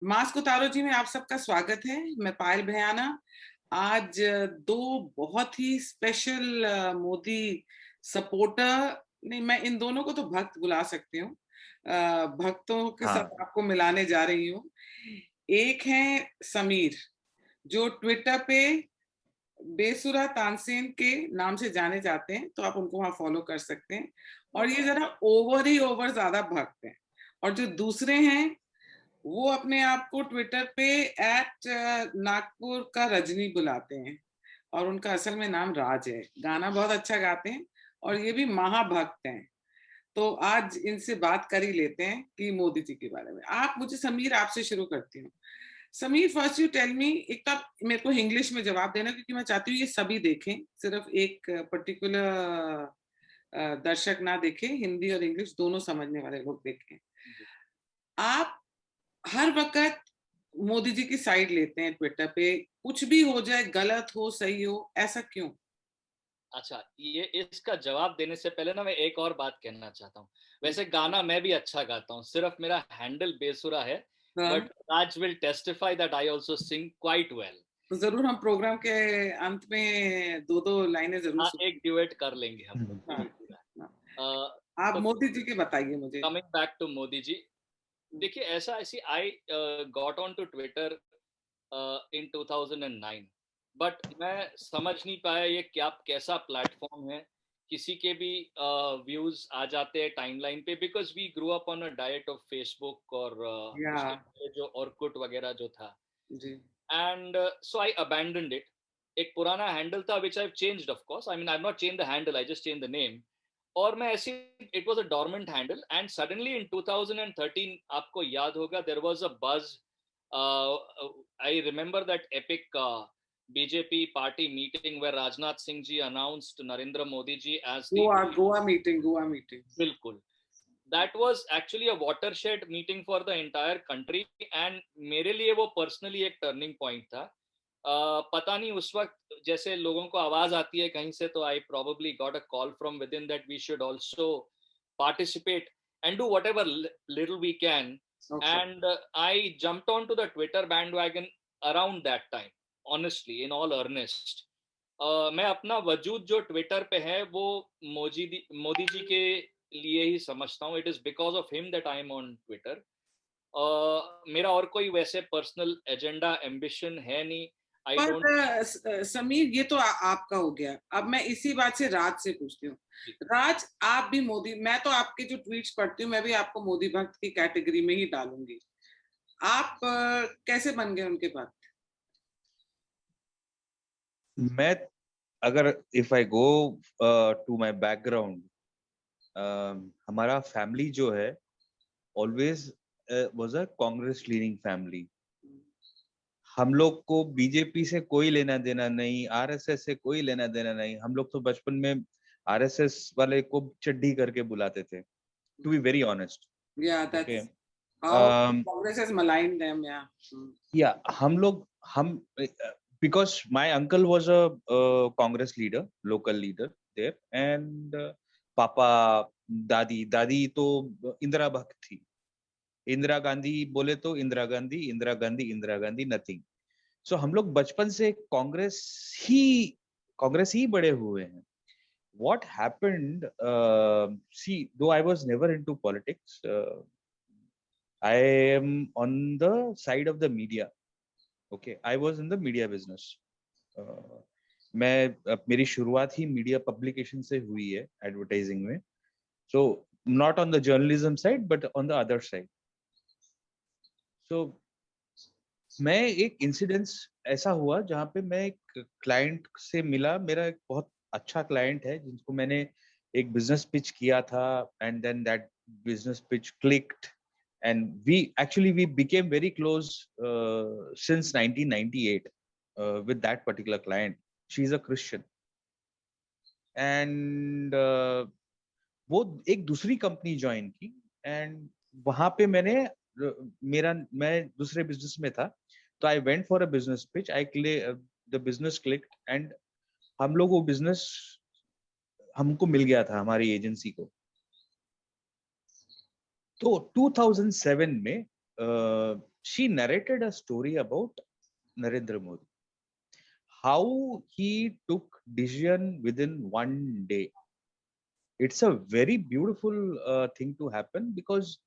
Mask उतारो जी में आप सबका स्वागत है। मैं पायल भयाना। आज दो बहुत ही स्पेशल मोदी सपोर्टर, नहीं मैं इन दोनों को तो भक्त बुला सकती हूँ, भक्तों के हाँ, साथ आपको मिलाने जा रही हूँ। एक है समीर, जो ट्विटर पे बेसुरा तानसेन के नाम से जाने जाते हैं, तो आप उनको वहां फॉलो कर सकते हैं। और ये जरा ओवर ही ओवर ज्यादा भक्त हैं। और जो दूसरे हैं वो अपने आप को ट्विटर पे एट नागपुर का रजनी बुलाते हैं, और उनका असल में नाम राज है। गाना बहुत अच्छा गाते हैं और ये भी महाभक्त हैं। तो आज इनसे बात कर ही लेते हैं कि मोदी जी के बारे में। आप मुझे, समीर आपसे शुरू करती हूँ। Sameer, first you tell me, एक तो आप मेरे को इंग्लिश में जवाब देना, क्योंकि मैं चाहती हूँ ये सभी देखें, सिर्फ एक पर्टिकुलर दर्शक ना देखें, हिंदी और इंग्लिश दोनों समझने वाले लोग देखें। आप हर वक्त मोदी जी की साइड लेते हैं ट्विटर पे, कुछ भी हो जाए, गलत हो सही हो, ऐसा क्यों? अच्छा, ये इसका जवाब देने से पहले ना मैं एक और बात कहना चाहता हूँ। वैसे गाना मैं भी अच्छा गाता हूँ, सिर्फ मेरा हैंडल बेसुरा है, but Raj will testify that I also sing quite well. तो जरूर हम प्रोग्राम के अंत में दो दो लाइनें जरूर हाँ, एक ड्यूएट कर लेंगे हम लोग। हाँ, आप तो मोदी जी के बताइए मुझे। Coming back to Modi ji, देखिए ऐसी I got on to Twitter in 2009, but मैं समझ नहीं पाया ये क्या कैसा प्लेटफॉर्म है। किसी के भी व्यूज आ जाते हैं टाइमलाइन पे, because we grow up on a diet of Facebook और या उसके पहले जो ऑर्कुट वगैरह जो था, जी, and so I abandoned it. एक पुराना हैंडल था which I changed, of course, I mean I have not change the handle, I just change the name. और मैं ऐसी, it was a dormant handle and suddenly in 2013, आपको याद होगा, there was a बज। I remember that epic BJP party meeting where Rajnath Singh ji announced Narendra Modi ji as the Goa meeting. बिल्कुल, that was actually a watershed meeting for the entire country, and मेरे लिए वो personally एक turning point था। पता नहीं उस वक्त जैसे लोगों को आवाज आती है कहीं से, तो I probably got a call from within that we should also participate and do whatever little we can. Okay. And I jumped onto the Twitter bandwagon around that time, honestly, in all earnest. मैं अपना वजूद जो Twitter पे है वो मोदी जी के लिए ही समझता हूँ। It is because of him that I am on Twitter. मेरा और कोई वैसे पर्सनल एजेंडा एम्बिशन है नहीं। आई पर डोंट। समीर, ये तो आपका हो गया। अब मैं इसी बात से राज से पूछती हूँ। राज, आप भी मोदी, मैं तो आपके जो ट्वीट्स पढ़ती हूँ, मैं भी आपको मोदी भक्त की कैटेगरी में ही डालूंगी। आप कैसे बन गए उनके भक्त? मैं अगर if I go to my background, हमारा फैमिली जो है always was a Congress leaning family. हम लोग को बीजेपी से कोई लेना देना नहीं, आरएसएस से कोई लेना देना नहीं। हम लोग तो बचपन में आरएसएस वाले को चड्डी करके बुलाते थे, to be very honest. Yeah, okay, that's how Congress has maligned them, yeah. या हम because my uncle was a Congress leader, local leader there, and पापा दादी तो इंदिरा भक्त थी। इंदिरा गांधी बोले तो इंदिरा गांधी, इंदिरा गांधी, इंदिरा गांधी, नथिंग। सो हम लोग बचपन से कांग्रेस ही बड़े हुए हैं। What happened, see, though I was never into politics, I am on the side of the media. Okay, I was in the media business. मेरी शुरुआत ही मीडिया पब्लिकेशन से हुई है, एडवर्टाइजिंग में। So not on the journalism side but on the other side. So मैं एक incidence ऐसा हुआ जहाँ पे मैं एक क्लाइंट से मिला। मेरा एक बहुत अच्छा क्लाइंट है जिनको मैंने एक बिजनेस पिच किया था, and then that business pitch clicked, and we became very close since 1998 with that particular client. She's a Christian, and वो एक दूसरी कंपनी ज्वाइन की, एंड वहां पे मैं दूसरे बिजनेस में था, तो I went for a business pitch. The business clicked, and हम लोग वो बिजनेस हमको मिल गया था, हमारी एजेंसी को। तो 2007 में she narrated a story about Narendra Modi, how he took decision within one day. It's a very beautiful thing to happen, because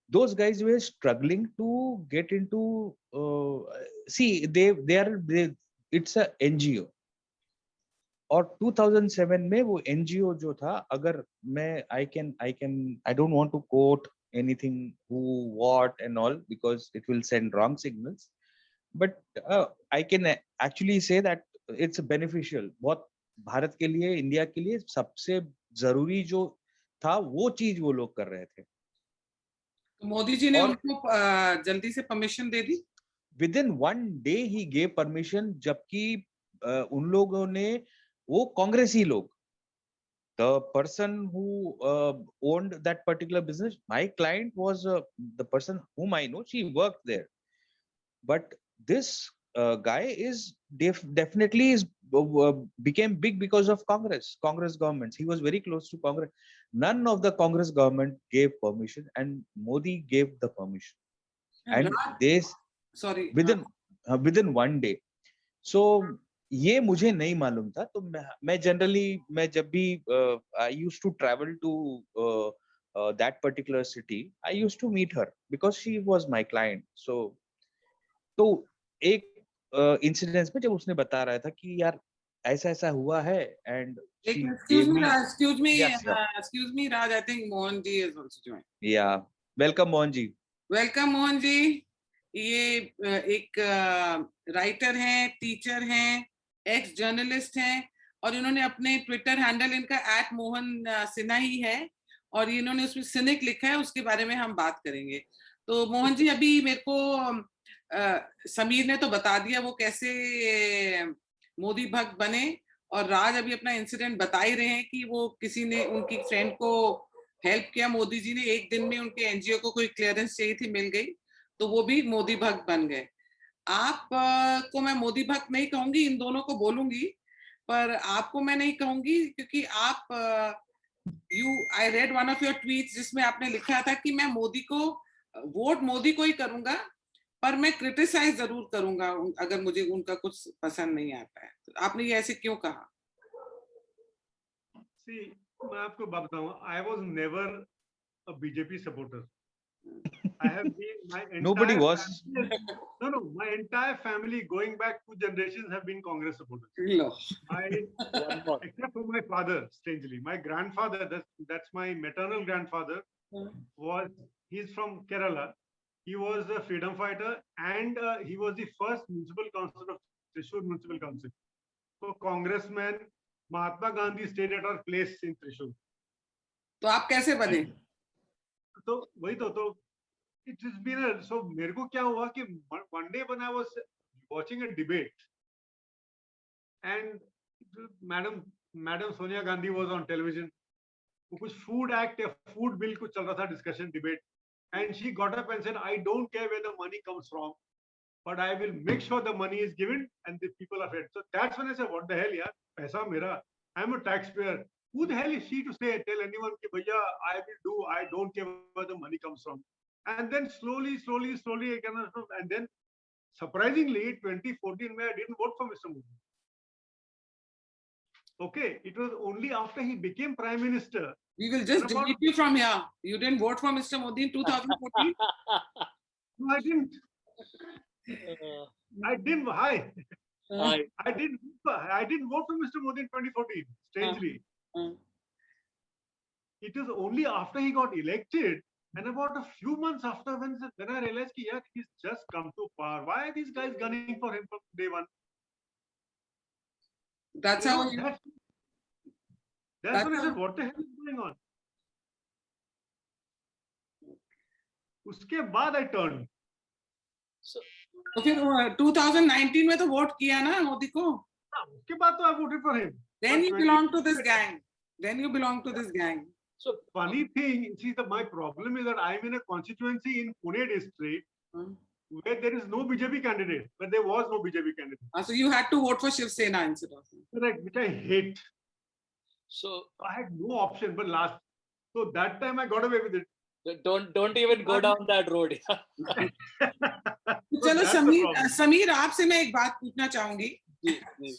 those guys were struggling to get into see they it's a NGO, और 2007 में वो NGO जो था, अगर मैं I don't want to quote anything who, what and all, because it will send wrong signals, but I can actually say that it's beneficial. बहुत भारत के लिए, इंडिया के लिए सबसे जरूरी जो था वो चीज वो लोग कर रहे थे. तो मोदी जी ने और उनको जल्दी से permission they the. Within one day he gave permission, जबकि उन लोगों ने, वो कांग्रेसी लोग, the person who owned that particular business, my client was the person whom I know, she worked there, but this guy is definitely is became big because of Congress governments. He was very close to Congress. None of the Congress government gave permission, and Modi gave the permission, and this sorry within one day. So ये मुझे नहीं मालूम था. तो मैं generally, मैं जब भी I used to travel to that particular city, I used to meet her because she was my client. So तो एक इंसिडेंस में जब उसने बता रहा था कि यार ऐसा ऐसा हुआ है, and she gave me, excuse me yes, excuse me Raj, I think Mohan ji is also joined. Yeah, welcome Mohan ji. Welcome Mohan ji. ये एक राइटर हैं, टीचर हैं, एक्स जर्नलिस्ट हैं, और इन्होंने अपने ट्विटर हैंडल, इनका @मोहन सिन्हा ही है, और इन्होंने उसमें सिनिक लिखा है, उसके बारे में हम बात करेंगे. तो मोहन जी, अभी मेरे को समीर ने तो बता दिया वो कैसे मोदी भक्त बने, और राज अभी अपना इंसिडेंट बता ही रहे हैं कि वो किसी ने उनकी फ्रेंड को हेल्प किया, मोदी जी ने एक दिन में उनके एनजीओ को कोई क्लियरेंस चाहिए थी, मिल गई, तो वो भी मोदी भक्त बन गए. आप को मैं मोदी भक्त नहीं कहूंगी, इन दोनों को बोलूंगी, पर आपको मैं नहीं कहूंगी, क्योंकि आप I read one of your tweets जिसमें आपने लिखा था कि मैं मोदी को वोट मोदी को ही करूंगा, पर मैं क्रिटिसाइज जरूर करूंगा अगर मुझे उनका कुछ पसंद नहीं आता है. तो आपने ये ऐसे क्यों कहा? See, मैं आपको बात बताऊं, I was never a BJP supporter. I have been, my entire Nobody was. family, no, my entire family going back 2 generations have been Congress supporters. Except for my father, strangely. My grandfather, that's my maternal grandfather, he's from Kerala. He was a freedom fighter, and he was the first municipal councillor of Thrissur Municipal Council. So congressman Mahatma Gandhi stayed at our place in Thrissur. तो आप कैसे बने? तो वही तो it has been a, so मेरे को क्या हुआ कि one day when I was watching a debate, and Madam Sonia Gandhi was on television, कुछ food act या food bill कुछ चल रहा था, discussion debate, and she got up and said, I don't care where the money comes from, but I will make sure the money is given and the people are fed. So that's when I said, what the hell, yaar, paisa mera, I'm a taxpayer. Who the hell is she to tell anyone ki bhaiya, I don't care where the money comes from. And then slowly, and then surprisingly, 2014, I didn't vote for Mr. Modi. Okay, it was only after he became Prime Minister. We will just delete you from here. You didn't vote for Mr. Modi in 2014? No, I didn't. I didn't. I didn't vote for Mr. Modi in 2014. Strangely, it was only after he got elected, and about a few months after, when I realized that yeah, he's just come to power. Why are these guys gunning for him from day one? That's how. That's when I said, what the hell is going on? उसके बाद I turned. So फिर 2019 में तो vote किया ना मोदी को? उसके बाद तो I voted for him. Then you belong to this gang. So funny thing, see, my problem is that I'm in a constituency in Pune district where there is no BJP candidate, but there was no BJP candidate. So you had to vote for Shiv Sena instead of him. Correct, which I hate. So I had no option but so that time I got away with it. Don't even go down that road. चलो that's the Sameer problem. Sameer आपसे मैं एक बात पूछना चाहूंगी। जी, जी,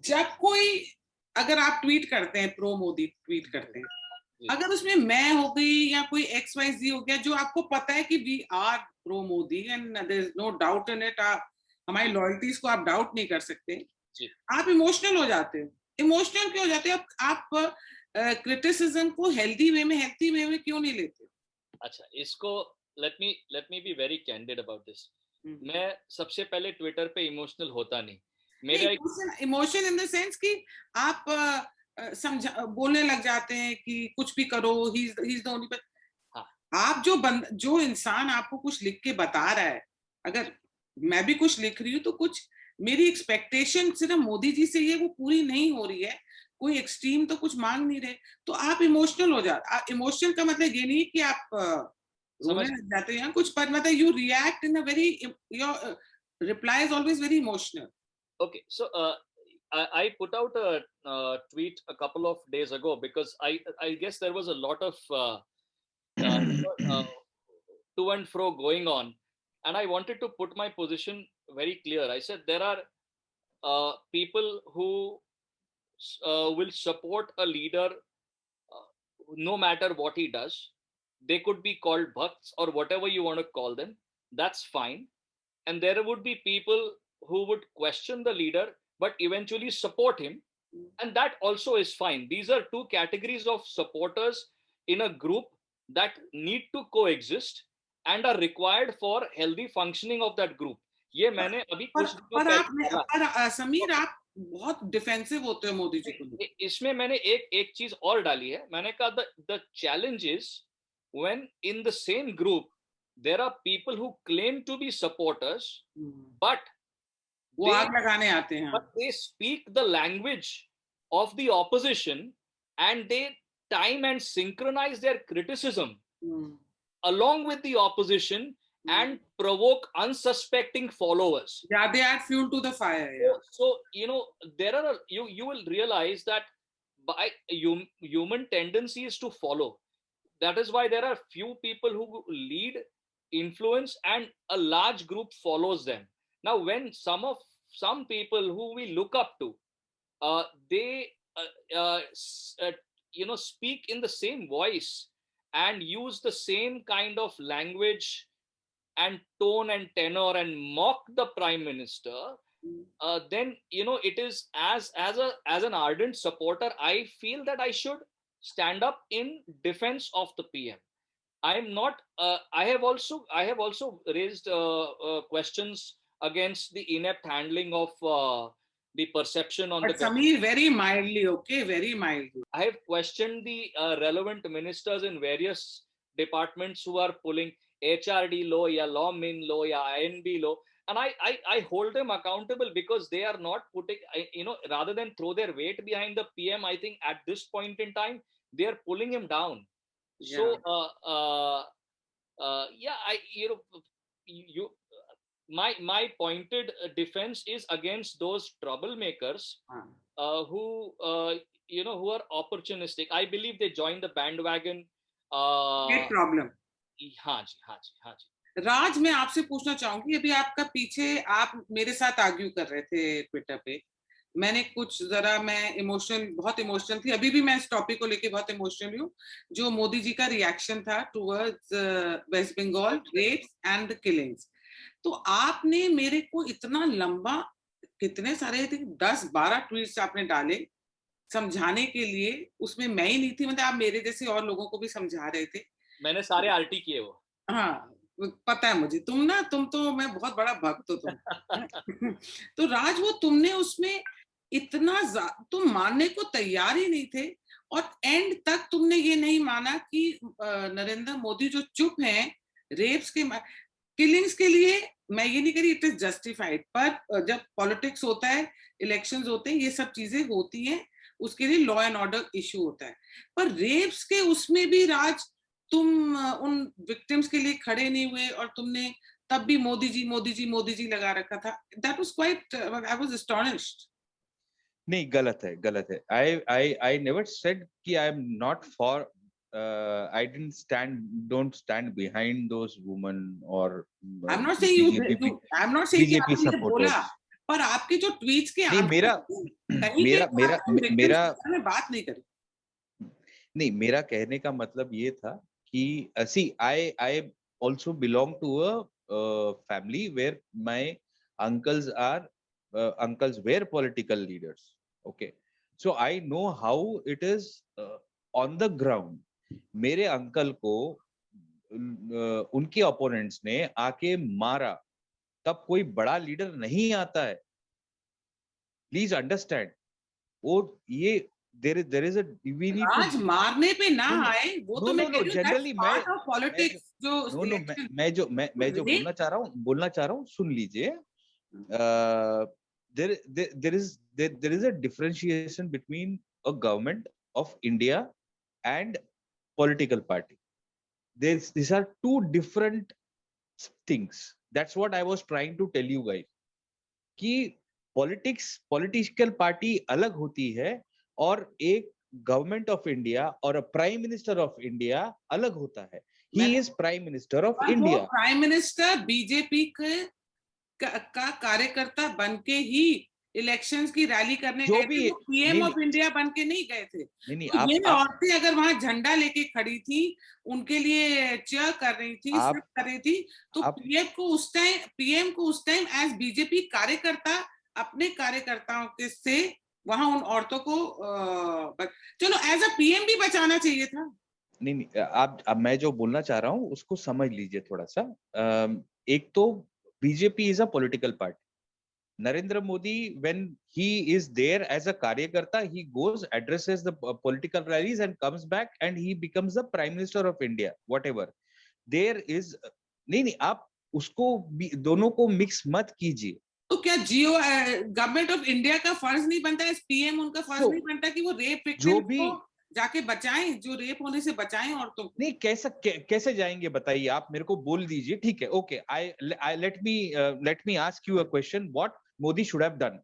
जब कोई अगर आप ट्वीट करते हैं, प्रो मोदी ट्वीट करते हैं, जी। अगर उसमें मैं हो गई या कोई XYZ हो गया जो आपको पता है कि we are pro Modi and there is no doubt in it, हमारी लॉयल्टीज को आप डाउट नहीं कर सकते, जी। आप इमोशनल हो जाते हो। इमोशनल क्यों हो जाते हो आप क्रिटिसिज्म को हेल्दी वे में क्यों नहीं लेते? अच्छा, इसको let me be very candid about this. हम्म। मैं सबसे पहले ट्विटर पे इमोशनल होता नहीं। मेरा एक इमोशन इन द सेंस कि आप समझा बोलने लग जाते हैं कि कुछ भी करो, ही इज द ओनली। हाँ। आप जो इंसान आपको कुछ लिख के बता रहा है, अगर मैं भी कुछ लिख रही हूँ तो कुछ मेरी एक्सपेक्टेशन सिर्फ मोदी जी से ये वो पूरी नहीं हो रही है, कोई एक्सट्रीम तो कुछ मांग नहीं रहे, तो आप इमोशनल हो जाते। इमोशनल का मतलब ये नहीं कि आप रोने समझ- लग जाते हैं कुछ, पर मतलब you react in a very, your reply is always very emotional. Okay, so I put out a tweet a couple of days ago because I guess there was a lot of to and fro going on, and I wanted to put my position very clear. I said there are people who will support a leader no matter what he does. They could be called bhakts or whatever you want to call them. That's fine. And there would be people who would question the leader but eventually support him, and that also is fine. These are two categories of supporters in a group that need to coexist and are required for healthy functioning of that group. ये मैंने अभी कुछ दिनों पहले समीर आप बहुत defensive होते हो मोदी जी को। इसमें मैंने एक चीज और डाली है। मैंने कहा the challenge is when in the same group there are people who claim to be supporters but वो आग लगाने आते हैं, but they speak the language of the opposition and they time and synchronize their criticism along with the opposition and provoke unsuspecting followers. Yeah, they add fuel to the fire. Yeah. So you know there are you will realize that by human tendency is to follow. That is why there are few people who lead, influence, and a large group follows them. Now, when some people who we look up to, they speak in the same voice and use the same kind of language and tone and tenor and mock the prime minister, then it is as an ardent supporter, I feel that I should stand up in defense of the PM. I'm not I have also raised questions against the inept handling of the perception on but Sameer, very mildly, okay, very mildly. I have questioned the relevant ministers in various departments who are pulling HRD law ya law min law ya INB law, and I hold them accountable because they are not putting, rather than throw their weight behind the PM, I think at this point in time they are pulling him down. Yeah. So my pointed defense is against those troublemakers who who are opportunistic. I believe they join the bandwagon. Great problem. हाँ जी। राज, मैं आपसे पूछना चाहूंगी, अभी आपका पीछे आप मेरे साथ आर्ग्यू कर रहे थे ट्विटर पे, मैंने कुछ मैं बहुत इमोशनल थी, अभी भी मैं इस टॉपिक को लेके बहुत इमोशनल हूँ, जो मोदी जी का रिएक्शन था towards West Bengal rapes and killings. तो आपने मेरे को इतना लंबा, कितने सारे 10-12 ट्वीट्स आपने डाले समझाने के लिए, उसमें मैं ही नहीं थी, मतलब आप मेरे जैसे और लोगों को भी समझा रहे थे। मैंने सारे आरटी किए वो। हाँ, पता है मुझे, तुम तो मैं बहुत बड़ा भक्त हो तुम। तो राज, वो तुमने उसमें इतना तुम मानने को तैयार ही नहीं थे, और एंड तक तुमने ये नहीं माना कि नरेंद्र मोदी जो चुप हैं रेप्स के किलिंग्स के लिए, मैं ये नहीं करी इट इज जस्टिफाइड, पर जब पॉलिटिक्स होता है, इलेक्शंस होते हैं, ये सब चीजें होती हैं, उसके लिए लॉ एंड ऑर्डर इशू होता है, पर रेप्स के उसमें भी राज तुम उन विक्टिम्स के लिए खड़े नहीं हुए, और तुमने तब भी मोदी जी लगा रखा था। That was quite, I was astonished. नहीं, गलत है। I never said कि I am not for don't stand behind those women or I'm not saying you, BJP I'm not saying कि BJP आपने ये बोला, supporters. पर आपके जो ट्वीट्स के नहीं, आंसर कहीं मेरा मेरा में बात नहीं करी। नहीं, मेरा कहने का मतलब ये था कि see, I also belong to a family where my uncles were political leaders. Okay, so I know how it is on the ground. मेरे अंकल को उनके ओपोनेंट्स ने आके मारा, तब कोई बड़ा लीडर नहीं आता है। Please understand. और ये there is a we need आज to मारने पे ना आए, वो तो मैं कह रही हूँ, जनरली पार्ट ऑफ पॉलिटिक्स जो मैं जो बोलना चाह रहा हूँ सुन लीजिए। there is a differentiation between a government of India and political party. These are two different things. That's what I was trying to tell you guys कि political party अलग होती है और एक गवर्नमेंट ऑफ इंडिया और a prime minister of India अलग होता है। He is prime minister of India. Prime minister BJP का कार्यकर्ता बनके ही इलेक्शंस की रैली करने गए थे, पीएम ऑफ इंडिया बनके नहीं गए थे। तो ये औरतें अगर वहां झंडा लेके खड़ी थी, उनके लिए चीयर कर रही थी, सब कर रही थी, तो पीएम को उस टाइम एज बीजेपी कार्यकर्ता अपने कार्यकर्ताओं के से वहां उन औरतों को चलो एज अ पीएम भी बचाना चाहिए था। नहीं, आप अब मैं जो बोलना चाह रहा हूँ उसको समझ लीजिए थोड़ा सा। एक तो BJP is a political party. Narendra Modi, when he is there as a karyakarta, he goes, addresses the political rallies and comes back and he becomes the Prime Minister of India, whatever. There is नहीं, आप उसको दोनों को mix मत कीजिए। तो क्या जियो government of India का फर्ज नहीं बनता है, पीएम उनका फर्ज नहीं बनता कि वो रेप विक्टिम को जाके बचाएं, जो रेप होने से बचाएं औरतों को? नहीं, कैसे जाएंगे बताइए, आप मेरे को बोल दीजिए। ठीक है, okay, I let me ask you a question, what Modi should have done?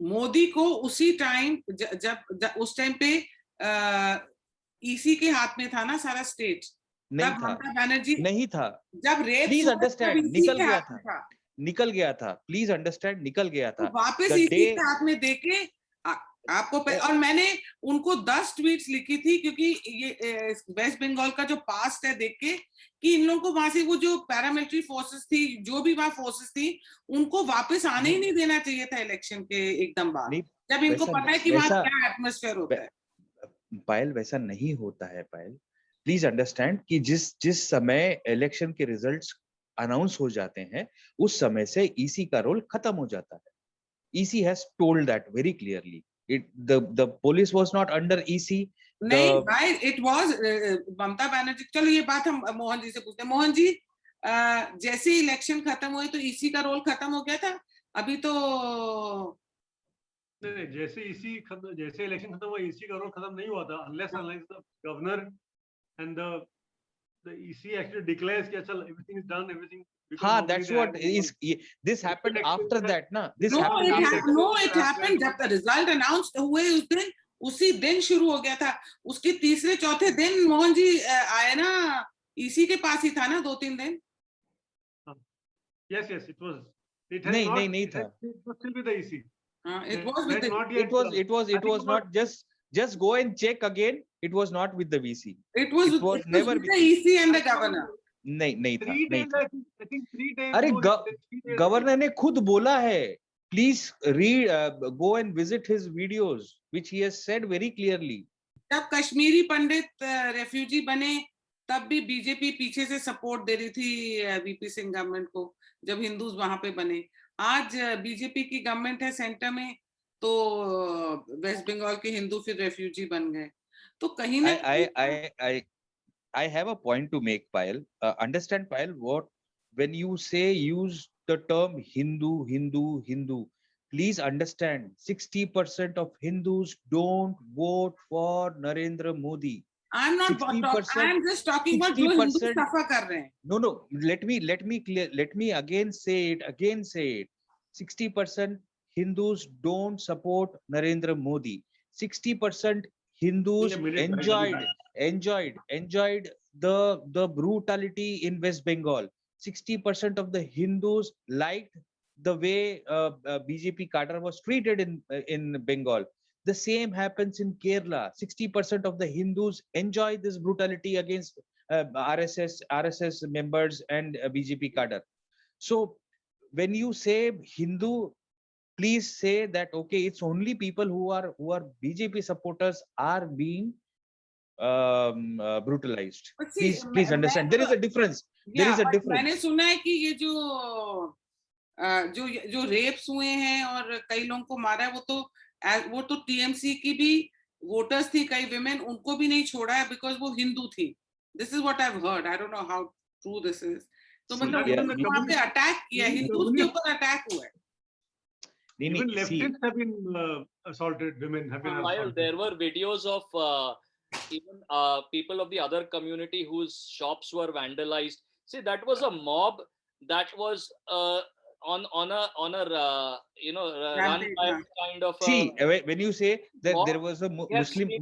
Modi को उसी टाइम जब उस टाइम पे ईसी के हाथ में था ना सारा स्टेट, नहीं था, ममता बनर्जी नहीं था। जब रेप, प्लीज अंडरस्टैंड, निकल गया था, प्लीज अंडरस्टैंड, निकल गया था। तो वापस इसी के हाथ में देके आपको और मैंने उनको 10 ट्वीट्स लिखी थी, क्योंकि ये वेस्ट बंगाल का जो पास्ट है देख के कि इन लोगों को वहां से वो जो पैरामिलिट्री फोर्सेस थी, जो भी वहां फोर्सेस थी, उनको वापस आने ही नहीं देना चाहिए था इलेक्शन के एकदम बाद, जब इनको पता है कि वहां क्या एटमॉस्फेयर होता है। पायल, वैसा नहीं होता है पायल। प्लीज अंडरस्टैंड कि जिस समय इलेक्शन के रिजल्ट्स अनाउंस हो जाते हैं, उस समय से ईसी का रोल खत्म हो जाता है। EC has told that very clearly. The police was not under EC. नहीं भाई, it was ममता बनर्जी। चलो ये बात हम मोहन जी से पूछते हैं। मोहन जी, जैसे इलेक्शन खत्म हुए तो ईसी का रोल खत्म हो गया था? अभी तो नहीं, जैसे इलेक्शन खत्म हुआ ईसी का रोल खत्म नहीं हुआ था, unless the governor and the EC actually declares कि चल everything is done, everything. हाँ, that's what is. This happened after that, ना? it happened जब the result announced हुए उसी दिन शुरू हो गया था। उसके तीसरे चौथे दिन मोहन जी आए ना, ईसी के पास ही था ना 2-3 दिन। Yes, it was. नहीं था। It was still with the EC. It was not just go and check again. It was not with the VC. It was never with the EC and the governor. नहीं था। I think 3 days. अरे governor ने खुद बोला है, please read, go and visit his videos, which he has said very clearly. जब कश्मीरी पंडित refugee बने, तब भी बीजेपी पीछे से सपोर्ट दे रही थी वीपी सिंह गवर्नमेंट को, जब हिंदूज वहां पे बने। आज बीजेपी की गवर्नमेंट है सेंटर में, तो वेस्ट बंगाल के हिंदू फिर रेफ्यूजी बन गए। तो कहीं ना I have a point to make, Payal. Understand, Payal, when you say use the term Hindu, please understand 60% of Hindus don't vote for Narendra Modi. I'm just talking about जो हिंदू सफर कर रहे हैं। No, let me again say it. 60% Hindus don't support Narendra Modi. 60% Hindus In a minute, guys, I'll be enjoyed back. the brutality in West Bengal. 60% of the Hindus liked the way BJP cadre was treated in Bengal. The same happens in Kerala. 60% of the Hindus enjoy this brutality against RSS members and BJP cadre. So when you say Hindu, please say that okay, it's only people who are BJP supporters are being brutalized. But see, Please understand. There is a difference. There is a difference. मैंने सुना है कि ये जो wraps हुए हैं और कई लोगों को मारा है, वो तो टीएमसी की भी वोटर्स थी, कई विमेन, उनको भी नहीं छोड़ा है बिकॉज वो हिंदू थी. This is what I have heard. I don't know how true this is. तो मतलब वहां पे अटैक किया, हिंदूज के ऊपर अटैक हुआ है. Even leftists have been assaulted. Women have been assaulted. There were videos of even people of the other community whose shops were vandalized. See, that was a mob that was on a run by kind of. See, when you say that there was a Muslim in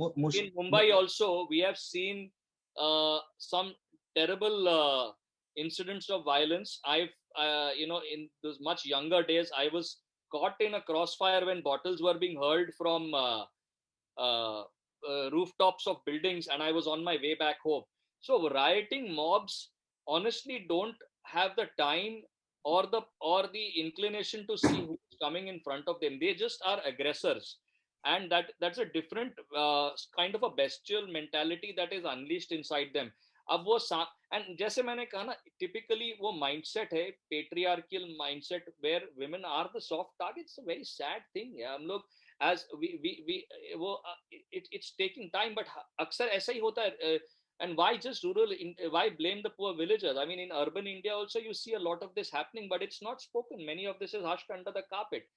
Mumbai also, we have seen some terrible incidents of violence. I've in those much younger days, I was caught in a crossfire when bottles were being hurled from rooftops of buildings, and I was on my way back home. So rioting mobs honestly don't have the time or the inclination to see who's coming in front of them. They just are aggressors, and that's a different kind of a bestial mentality that is unleashed inside them. अब वो and जैसे मैंने कहा ना, typically वो mindset है patriarchal mindset where women are the soft targets. It's a very sad thing. हम लोग as we वो it's taking time, but अक्सर ऐसा ही होता है. And why just rural? Why blame the poor villagers? I mean, in urban India also you see a lot of this happening, but it's not spoken. Many of this is hushed under the carpet.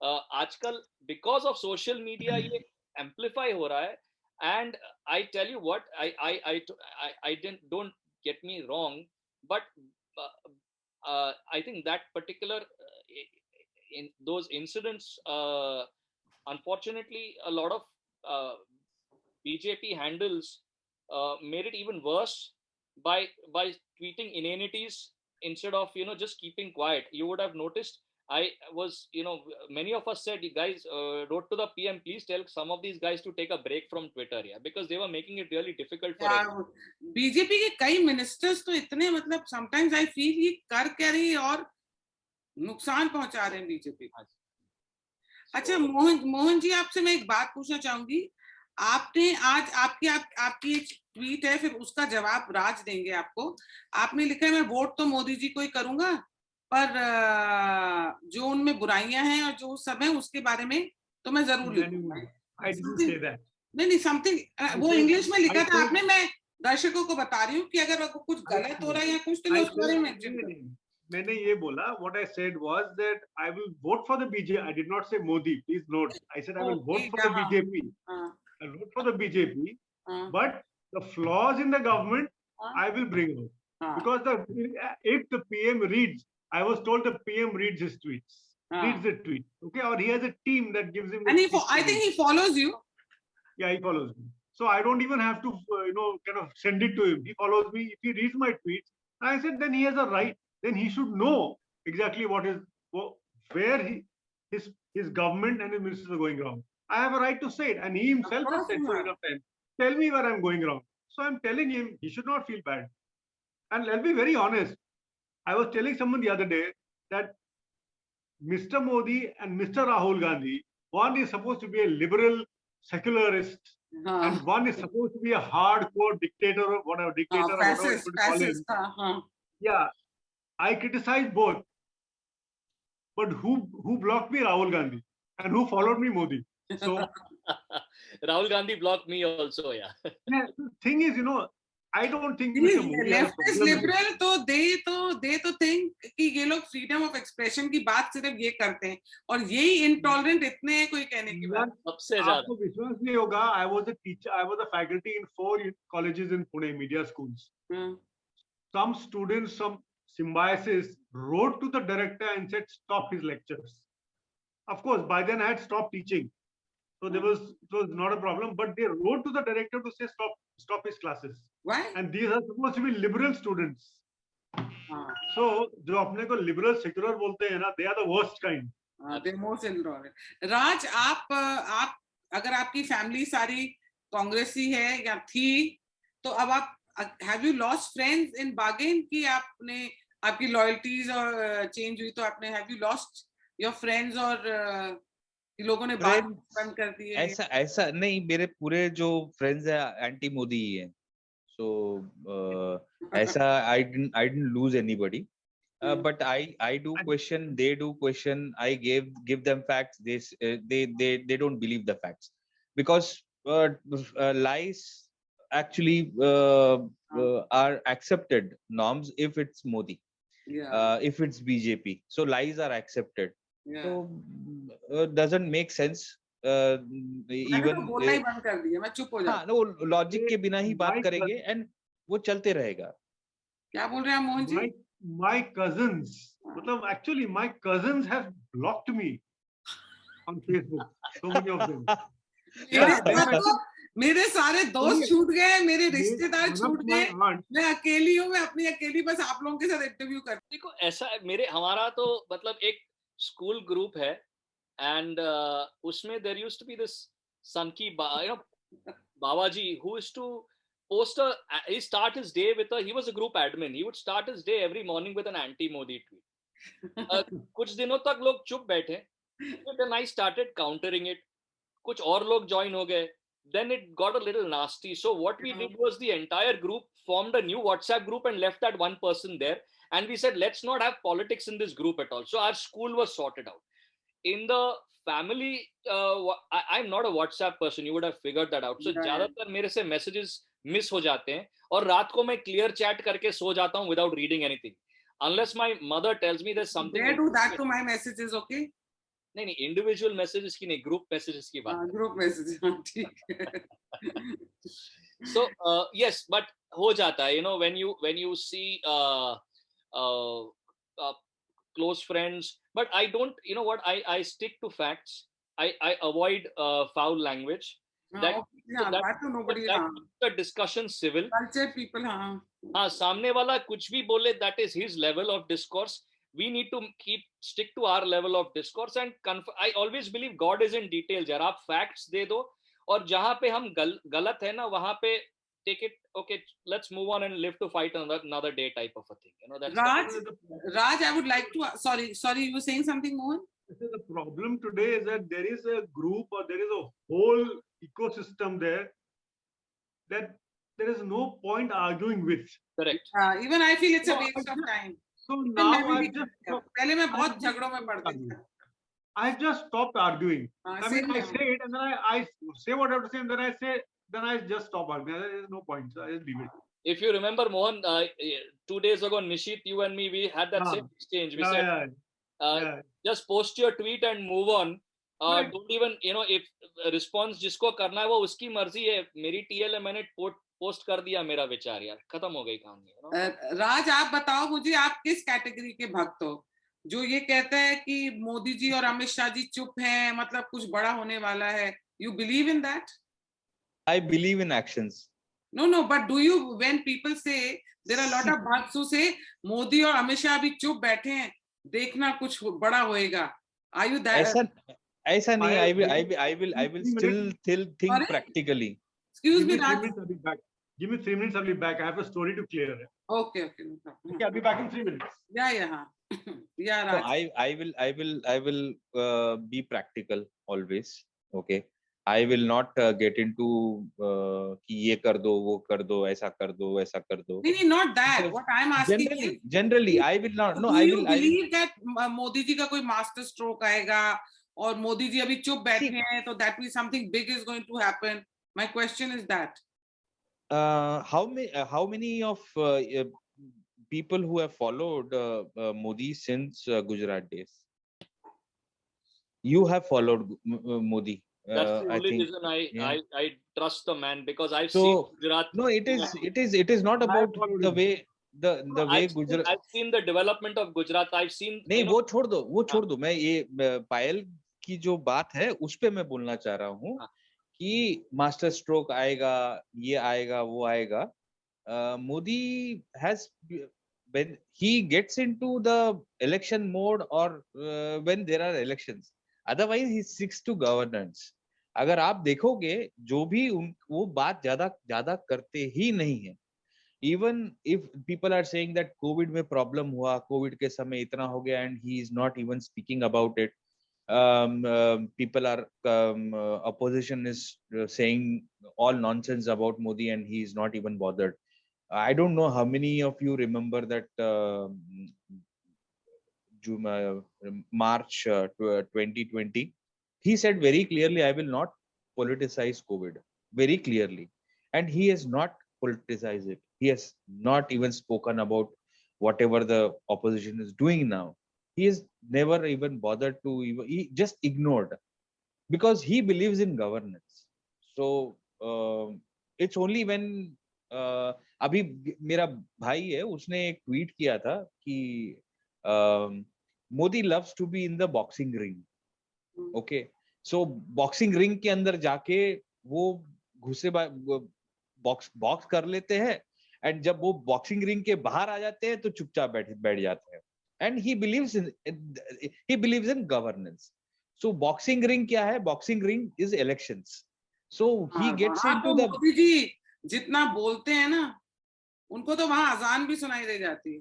आजकल because of social media ये amplify हो रहा है. And I tell you what, I don't get me wrong, but I think that particular in those incidents, unfortunately, a lot of BJP handles made it even worse by tweeting inanities instead of just keeping quiet. You would have noticed. I was, many of us said, you guys wrote to the PM, please tell some of these guys to take a break from Twitter, because they were making it really difficult for everyone. BJP के कई ministers तो इतने, मतलब sometimes I feel ये कर क्या रही है और नुकसान पहुंचा रहे हैं बीजेपी. अच्छा मोहन जी, आपसे मैं एक बात पूछना चाहूंगी. आपने आज आपकी एक ट्वीट है, फिर उसका जवाब राज देंगे आपको. आपने लिखा है मैं वोट तो मोदी जी को ही करूंगा, पर जो उनमें बुराइयां हैं और जो सब है उसके बारे में तो मैं जरूर लिखूंगा. नहीं समथिंग वो इंग्लिश में लिखा था आपने. मैं दर्शकों को बता रही हूँ कि अगर आपको कुछ गलत हो रहा है या कुछ, तो मैं उस बारे में मैंने ये बोला, what I said was that I will vote for the BJP. I did not say Modi. Please note. I said I will vote for the BJP. I vote for the BJP. But the flaws in the government, I will bring out. Because if the PM reads, I was told the PM reads his tweets. Reads the tweet. Okay, or he has a team that gives him. And I think he follows you. Yeah, he follows me. So I don't even have to, kind of send it to him. He follows me. If he reads my tweets, I said, then he has a right. Then he should know exactly where his government and his ministers are going wrong. I have a right to say it, and he himself has said so enough time. Tell me where I'm going wrong. So I'm telling him he should not feel bad. And I'll be very honest. I was telling someone the other day that Mr. Modi and Mr. Rahul Gandhi, one is supposed to be a liberal secularist, and one is supposed to be a hardcore dictator or whatever, fascist. Yeah, I criticize both. But who blocked me? Rahul Gandhi. And who followed me? Modi. So Rahul Gandhi blocked me also, yeah. The thing is, I don't think left is liberal, तो they तो think कि ये लोग freedom of expression की बात सिर्फ ये करते हैं और यही intolerant इतने हैं, कोई कहने की बात. सबसे ज़्यादा. आपको विश्वास नहीं होगा. I was a teacher. I was a faculty in 4 colleges in Pune, media schools. Some students, some symbiosis wrote to the director and said stop his lectures. Of course, by then I had stopped teaching. So there was, it was not a problem, but they wrote to the director to say stop his classes. Why? And these are supposed to be liberal students. हाँ, So जो अपने को liberal secular बोलते हैं ना, they are the worst kind. they're most intolerant. राज, आप अगर आपकी फैमिली सारी कांग्रेसी है या थी, तो अब आप have you lost friends in bargain कि आपने आपकी लॉयल्टीज और चेंज हुई, तो आपने have you lost your friends और लोगों ने बात बंद कर दी है? ऐसा नहीं, मेरे पूरे जो फ्रेंड्स है एंटी मोदी ही है, so ऐसा I didn't lose anybody. But I do question, they do question. I give them facts. They don't believe the facts, because lies actually are accepted norms if it's Modi, if it's BJP. So lies are accepted. So doesn't make sense. Even बोलना ही बंद कर दिया, मैं चुप हो जाता। हाँ, वो लॉजिक के बिना ही बात करेंगे and वो चलते रहेगा। क्या बोल रहे हैं Mohan ji? My cousins, actually my cousins have blocked me on Facebook. So many of them. मेरे सारे दोस्त छूट गए, मेरे रिश्तेदार छूट गए, मैं अकेली हूँ, मैं अपनी अकेली बस आप लोगों के साथ इंटरव्यू करती। देखो ऐसा हमारा तो मतलब एक स्कूल ग्रुप है, एंड उसमें there used to be this सनकी बाबाजी who is to post he start his day with he was a group admin. He would start his day every morning with an anti-Modi tweet. कुछ दिनों तक लोग चुप बैठे, then I started countering it. कुछ और लोग join हो गए, then it got a little nasty. So what we did was the entire group formed a new WhatsApp group and left that one person there, and we said let's not have politics in this group at all. So our school was sorted out. In the family, I'm not a WhatsApp person, you would have figured that out. So ज़्यादातर मेरे से messages miss हो जाते हैं, और रात को मैं क्लियर चैट करके सो जाता हूं without reading anything, unless my mother tells me there something. They do that to my messages, okay? नहीं इंडिविजुअल मैसेजेस की नहीं, ग्रुप मैसेजेस की बात। ग्रुप मैसेज, ठीक है। सो यस, बट हो जाता है, when you see close friends, but I don't, I stick to facts. I avoid foul language. That the discussion civil. Cultured people, हाँ, सामने वाला कुछ भी बोले, that is his level of discourse. We need to stick to our level of discourse and I always believe God is in details. यार आप facts दे दो, और जहाँ पे हम गलत है ना, वहाँ पे take it, okay, let's move on and live to fight another day type of a thing. That's Raj, I would like to, sorry, you were saying something, Mohan? The problem today is that there is a group, or there is a whole ecosystem there that there is no point arguing with. Correct. Even I feel it's a waste of time. So now पहले मैं बहुत झगड़ों में पड़ती थी. I just stopped arguing. I mean, I say it and then I say what I have to say, and then I just stop arguing. There is no point. So I just leave it. If you remember, Mohan, 2 days ago, Nishit, you and me, we had that same exchange. We said, just post your tweet and move on. Right. Don't even, if response जिसको करना है वो उसकी मर्जी है. मेरी TL है, मैंने पोस्ट कर दिया मेरा विचार, यार खत्म हो गई कहानी। राज, आप बताओ मुझे, आप किस कैटेगरी के भक्त हो, जो ये कहता है कि मोदी जी और अमित शाह जी चुप हैं, मतलब कुछ बड़ा होने वाला है? You believe in that? I believe in actions. No, but do you, when people say, there are a lot of bhakts who say Modi और अमित शाह भी चुप बैठे हैं, देखना कुछ बड़ा होएगा. Are you that? ऐसा नहीं. I will still think practically. Excuse me, Raj. Give me 3 minutes. I'll be back. I have a story to clear. Okay. No problem. Okay, I'll be back in 3 minutes. Yeah. Yeah, Raj. So I will be practical always. Okay. I will not get into कि ये कर दो, वो कर दो, ऐसा कर दो, वैसा कर दो. No, not that. What I'm asking is, generally, I will not. No, do you believe that Modi ji का कोई master stroke आएगा और मोदी जी अभी चुप बैठे हैं, तो that means something big is going to happen? My question is that. How many of people who have followed Modi since Gujarat days? You have followed Modi. That's the only reason I trust the man, because I've seen Gujarat. No, it is not about the way way Gujarat. I've seen the development of Gujarat. I've seen. नहीं, वो छोड़ दो. मैं ये पायल की जो बात है उस पे मैं बोलना चाह रहा हूँ कि मास्टर स्ट्रोक आएगा, ये आएगा, वो आएगा. Modi has, when he gets into the election mode or when there are elections, otherwise he sticks to governance. अगर आप देखोगे जो भी वो बात ज्यादा करते ही नहीं है. Even if people are saying that COVID में problem हुआ, COVID के समय इतना हो गया and he is not even speaking about it. People are opposition is saying all nonsense about Modi and he is not even bothered. I don't know how many of you remember that March 2020. He said very clearly, I will not politicize COVID, very clearly. And he has not politicized it. He has not even spoken about whatever the opposition is doing now. He has never even bothered to, he just ignored, because he believes in governance. So it's only when अभी मेरा भाई है, उसने एक tweet किया था कि Modi loves to be in the boxing ring. Okay, so boxing ring के अंदर जाके वो घुसे बॉक्स कर लेते हैं, एंड जब वो बॉक्सिंग रिंग के बाहर आ जाते हैं तो चुपचाप बैठ जाते हैं. And he believes in governance. So boxing ring क्या है? Boxing ring is elections. So he gets into the, Modi ji जितना बोलते हैं ना, उनको तो वहां अजान भी सुनाई दे जाती है.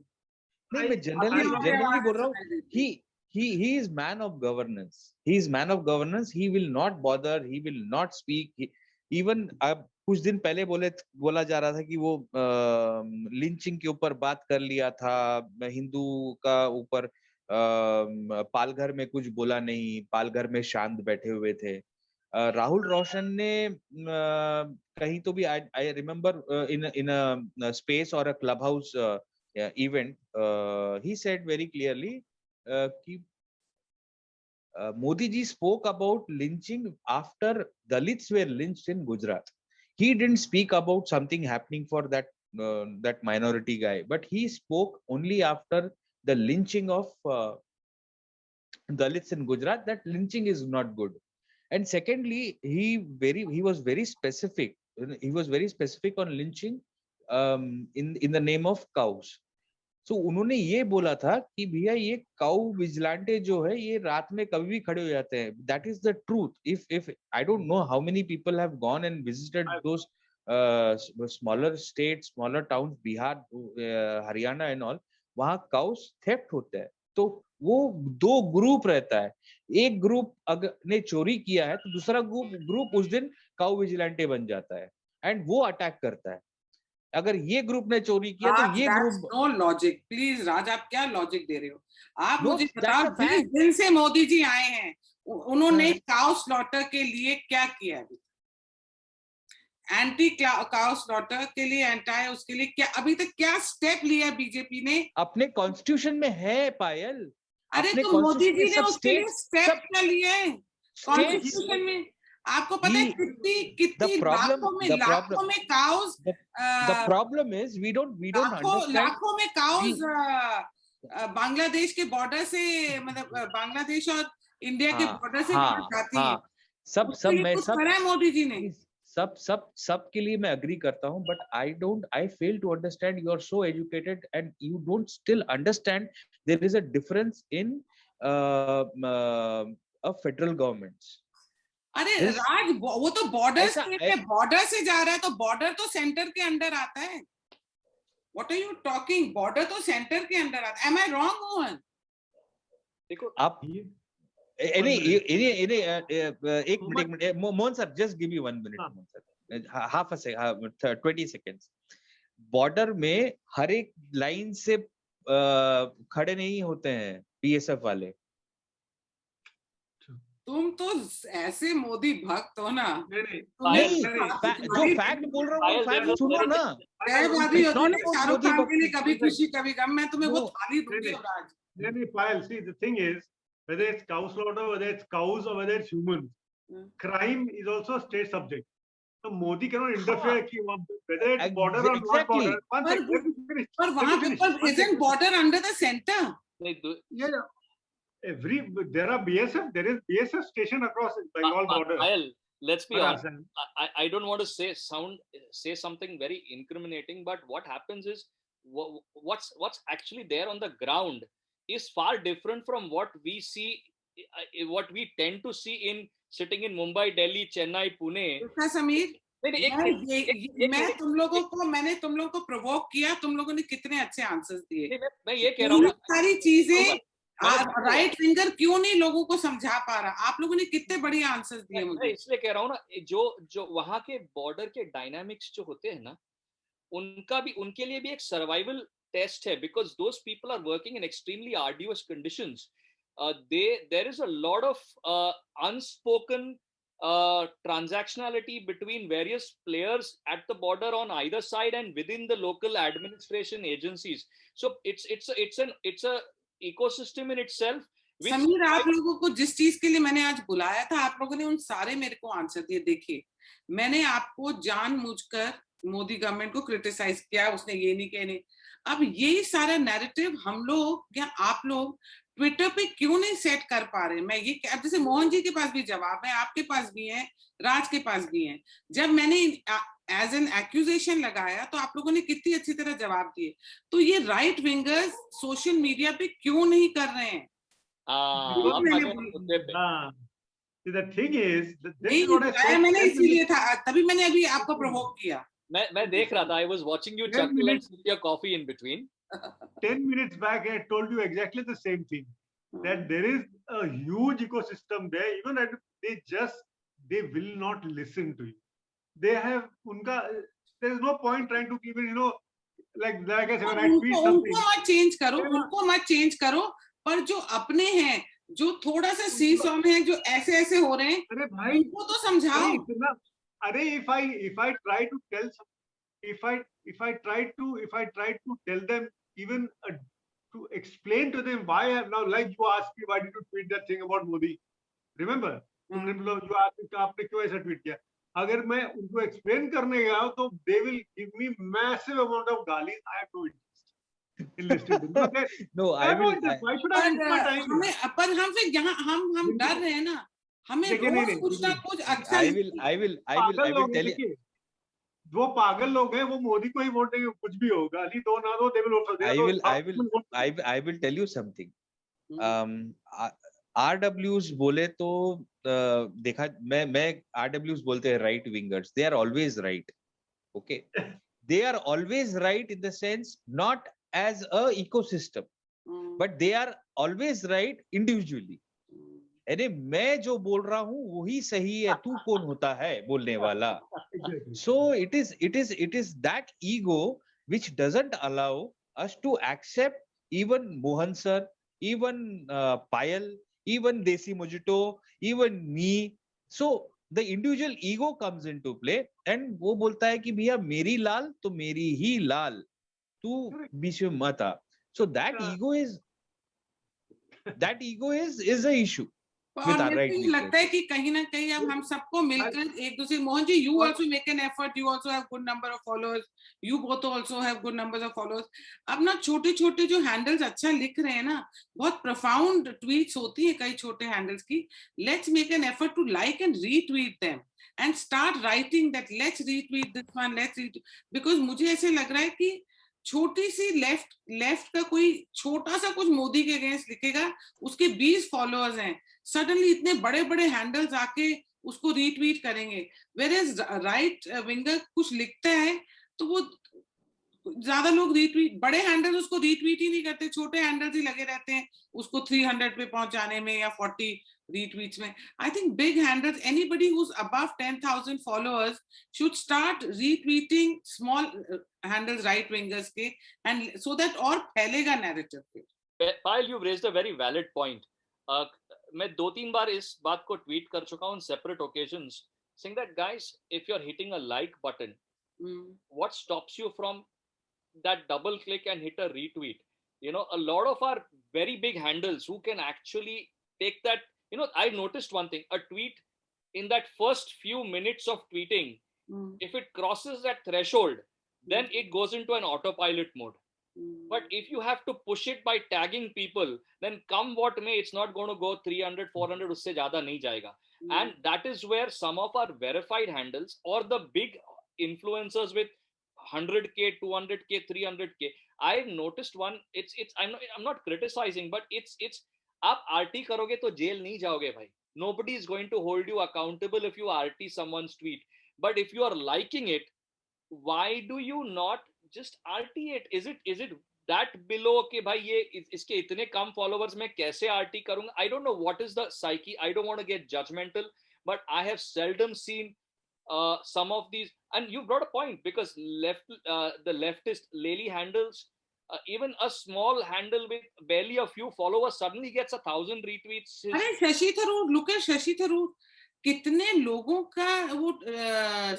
नहीं, मैं जनरली बोल रहा हूँ. he is man of governance. He is man of governance. He will not bother. He will not speak. Even अब कुछ दिन पहले बोला जा रहा था कि वो लिंचिंग के ऊपर बात कर लिया था, हिंदू का ऊपर पालघर में कुछ बोला नहीं, पालघर में शांत बैठे हुए थे. राहुल रोशन ने कहीं तो भी, I remember in a space और a club house event, he said very clearly कि Modi ji spoke about lynching after Dalits were lynched in Gujarat. He didn't speak about something happening for that minority guy, but he spoke only after the lynching of Dalits in Gujarat, that lynching is not good. And secondly, he was very specific. He was very specific on lynching in the name of cows. So उन्होंने ये बोला था कि भैया ये cow vigilante जो है ये रात में कभी भी खड़े हो जाते हैं. That is the truth. If I don't know how many people have gone and visited those smaller states, smaller towns, Bihar, Haryana and all, वहाँ काउस थेफ्ट होता है. तो वो दो ग्रुप रहता है. एक ग्रुप अगर ने चोरी किया है तो दूसरा ग्रुप उस दिन काउ विजिलेंटे बन जाता है एंड वो अटैक करता है. अगर ये ग्रुप ने चोरी किया तो ये group. No logic. Please Raj, आप क्या लॉजिक दे रहे हो? आप मुझे बताओ, जिस दिन से मोदी जी आए हैं उन्होंने काउ स्लॉटर के लिए क्या किया? एंटी काउ स्लॉटर के लिए, एंटी उसके लिए क्या अभी तक क्या स्टेप लिया बीजेपी ने? अपने कॉन्स्टिट्यूशन में है पायल. अरे तो मोदी जी ने उसके लिए स्टेप क्या लिए कॉन्स्टिट्यूशन में? आपको पता है कितनी लाखों में cows. The problem is we don't understand. लाखों में काउस बांग्लादेश के बॉर्डर से, मतलब बांग्लादेश और इंडिया के बॉर्डर से जाती है. सब मोदी जी ने सब के लिए मैं अग्री करता हूँ, but I fail to understand. You are so educated and you don't still understand there is a difference in a federal governments. अरे राज, वो तो बॉर्डर से जा रहा है, तो बॉर्डर तो सेंटर के अंडर आता है. What are you talking? Border तो सेंटर के अंडर आता है. Am I wrong, Mohan? देखो आप एक minute Mohan sir, just give me 1 minute. Mohan sir, half a second, 20 seconds. Border में हर एक लाइन से खड़े नहीं होते हैं बीएसएफ वाले. तुम तो ऐसे मोदी भक्त हो ना. नहीं, जो फैक्ट बोल रहा हूँ फैक्ट सुनो ना. शाहरुख खान के लिए कभी खुशी कभी गम. मैं तुम्हें वो थाली दूंगी राज. नहीं, Payal, see, the thing is, whether it's cow slaughter, whether it's cows or whether it's humans, crime is also a state subject. So Modi cannot interfere whether it's border or not border. But वहाँ पे isn't border under the center? Yeah. there are BSF. There is BSF station across Bengal border. Payal, let's be honest. Assam. I don't want to say something very incriminating, but what happens is what's actually there on the ground is far different from what we see, what we tend to see in sitting in Mumbai, Delhi, Chennai, Pune. Sameer, मैंने मैंने तुम लोगों को provoke किया, तुम लोगों ने कितने अच्छे आंसर्स दिए। मैं ये कह रहा हूँ सारी चीजें राइट विंगर क्यों नहीं लोगों को समझा पा रहा, आप लोगों ने कितने बढ़िया आंसर्स दिए मुझे। मैं इसलिए कह रहा हूँ ना, जो वहां के बॉर्डर के डायनामिक्स जो होते हैं ना, उनके लिए भी एक सर्वाइवल टेस्ट है, because those people are working in extremely arduous conditions. There is a lot of unspoken transactionality between various players at the border on either side and within the local administration agencies. So it's a ecosystem in itself. Sameer, आप लोगों को जिस चीज के लिए मैंने आज बुलाया था, आप लोगों ने उन सारे मेरे को आंसर दिए। देखिए, मैंने आपको जानबूझकर मोदी गवर्नमेंट को क्रिटिसाइज किया, उसने ये नहीं कहने। अब यही सारा नैरेटिव हम लोग या आप लोग ट्विटर पे क्यों नहीं सेट कर पा रहे? मैं ये, अब जैसे मोहन जी के पास भी जवाब है, आपके पास भी है, राज के पास भी है। जब मैंने एज एन एक्यूजेशन लगाया तो आप लोगों ने कितनी अच्छी तरह जवाब दिए। तो ये राइट विंगर्स सोशल मीडिया पे क्यों नहीं कर रहे हैं? The thing is, this is what I said. मैंने इसीलिए था, तभी मैंने अभी आपको प्रोवोक किया। मैं देख रहा था, I was watching you chuckle and sip your coffee in between. 10 minutes back, I told you exactly the same thing. That there is a huge ecosystem there. Even at, they will not listen to you. They have there is no point trying to keep it, like I said, when I tweet something. उनको मत change करो, पर जो अपने हैं, जो थोड़ा सा सीसॉ में हैं, जो ऐसे हो रहे हैं, अरे भाई, उनको तो समझाओ। अरे if I try to tell some, if I try to tell them, even to explain to them why I have now, like you asked me, why did you tweet that thing about Modi? Remember? You asked me, आपने क्यों ऐसा tweet किया? अगर मैं उनको explain करने गया तो they will give me massive amount of गाली. I have no interest in listening to them. No, I will. Why should I waste my time? पर हम फिर यहाँ हम डर रहे हैं ना, हमें रोज कुछ ना कुछ अच्छा। I will tell you. वो पागल लोग हैं, वो मोदी को ही वोट देंगे, कुछ भी हो, गाली दो ना दो, they will also. I will tell you something. RWs बोले तो देखा, मैं RWs बोलते हैं right wingers. They are always right. Okay. They are always right in the sense, not as a ecosystem, but they are always right individually. अरे मैं जो बोल रहा हूँ वही सही है, तू कौन होता है बोलने वाला? So it is that ego which doesn't allow us to accept even Mohan sir, even Payal, even Desi Mojito, even me. So the individual ego comes into play, and वो बोलता है कि भैया मेरी लाल तो मेरी ही लाल, तू बीच में मत आ. So that ego is a issue. और मेरे को लगता है कि कहीं ना कहीं अब हम सबको मिलकर एक दूसरे, Mohan ji, you also make an effort, you also have good number of followers, you both also have good numbers of followers. अब ना छोटे छोटे जो हैंडल्स अच्छा लिख रहे हैं ना, बहुत profound tweets होती है कई छोटे हैंडल्स की, let's make an effort to like and retweet them and start writing that let's retweet this one, let's retweet, because मुझे ऐसे लग रहा है कि छोटी सी लेफ्ट का कोई छोटा सा कुछ मोदी के अगेंस्ट लिखेगा, उसके 20 फॉलोअर्स हैं, सडनली इतने बड़े बड़े हैंडल्स आके उसको रीट्वीट करेंगे। वेयरएज राइट विंगर कुछ लिखता है तो वो ज्यादा लोग रीट्वीट, बड़े हैंडल्स उसको रीट्वीट ही नहीं करते, छोटे हैंडल्स ही लगे रहते हैं उसको 300 पे पहुंचाने में या 40 retweets में. I think big handles, anybody who's above 10,000 followers should start retweeting small handles, right wingers के, and so that और फैलेगा narrative पे. Payal, you've raised a very valid point. मैं 2-3 बार इस बात को tweet कर चुका हूँ on separate occasions, saying that guys, if you're hitting a like button, what stops you from that double click and hit a retweet? You know, a lot of our very big handles who can actually take that. You know, I noticed one thing, a tweet in that first few minutes of tweeting, if it crosses that threshold, then it goes into an autopilot mode. But if you have to push it by tagging people, then come what may, it's not going to go 300, 400, usse zyada nahi jayega. And that is where some of our verified handles or the big influencers with 100k, 200k, 300k, I've noticed one. I'm not criticizing, but it's आप RT करोगे तो jail नहीं जाओगे भाई. Nobody is going to hold you accountable if you RT someone's tweet. But if you are liking it, why do you not just RT it? Is it that below कि भाई ये इसके इतने कम followers मैं कैसे RT करूँगा? I don't know what is the psyche. I don't want to get judgmental, but I have seldom seen some of these. And you brought a point, because the leftist Lely handles, even a small handle with barely a few followers suddenly gets 1,000 retweets. अरे Shashi Tharoor, look at Shashi Tharoor, कितने लोगों का वो